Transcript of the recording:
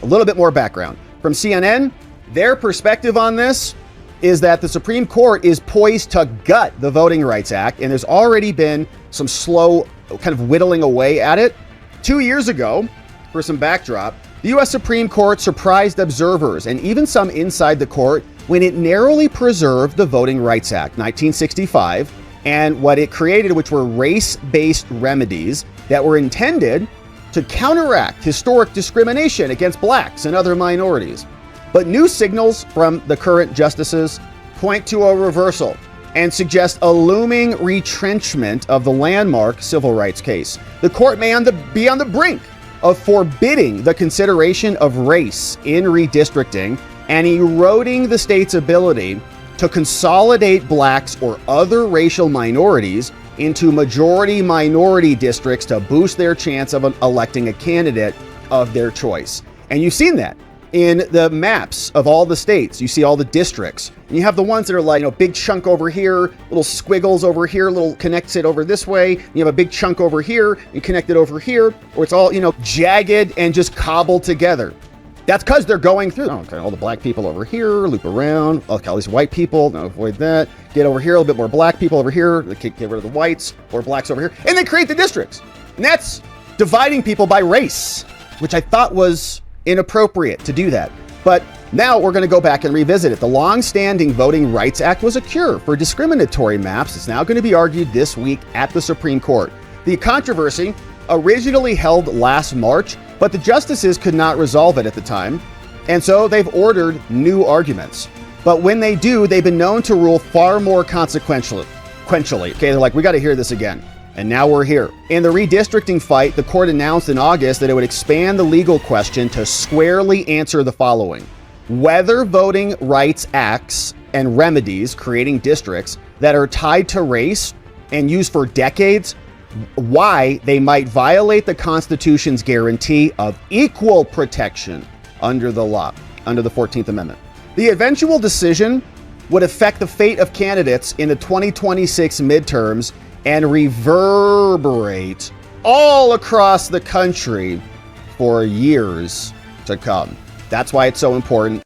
A little bit more background. From CNN, their perspective on this is that the Supreme Court is poised to gut the Voting Rights Act, and there's already been some slow kind of whittling away at it. 2 years ago, for some backdrop, the U.S. Supreme Court surprised observers and even some inside the court when it narrowly preserved the Voting Rights Act, 1965, and what it created, which were race-based remedies that were intended to counteract historic discrimination against blacks and other minorities. But new signals from the current justices point to a reversal and suggest a looming retrenchment of the landmark civil rights case. The court may be on the brink of forbidding the consideration of race in redistricting and eroding the state's ability to consolidate blacks or other racial minorities into majority-minority districts to boost their chance of electing a candidate of their choice. And you've seen that in the maps of all the states. You see all the districts. And you have the ones that are like, big chunk over here, little squiggles over here, little connects it over this way. You have a big chunk over here, you connect it over here, or it's all, jagged and just cobbled together. That's because they're going through, all the black people over here, loop around, all these white people, no, avoid that. Get over here, a little bit more black people over here, get rid of the whites, or blacks over here, and then create the districts. And that's dividing people by race, which I thought was inappropriate to do that. But now we're going to go back and revisit it. The long-standing Voting Rights Act was a cure for discriminatory maps. It's now going to be argued this week at the Supreme Court. The controversy originally held last March, but the justices could not resolve it at the time, and so they've ordered new arguments. But when they do, they've been known to rule far more consequentially. Okay, they're like, we got to hear this again. And now we're here. In the redistricting fight, the court announced in August that it would expand the legal question to squarely answer the following: whether voting rights acts and remedies creating districts that are tied to race and used for decades, why they might violate the Constitution's guarantee of equal protection under the law, under the 14th Amendment. The eventual decision would affect the fate of candidates in the 2026 midterms and reverberate all across the country for years to come. That's why it's so important.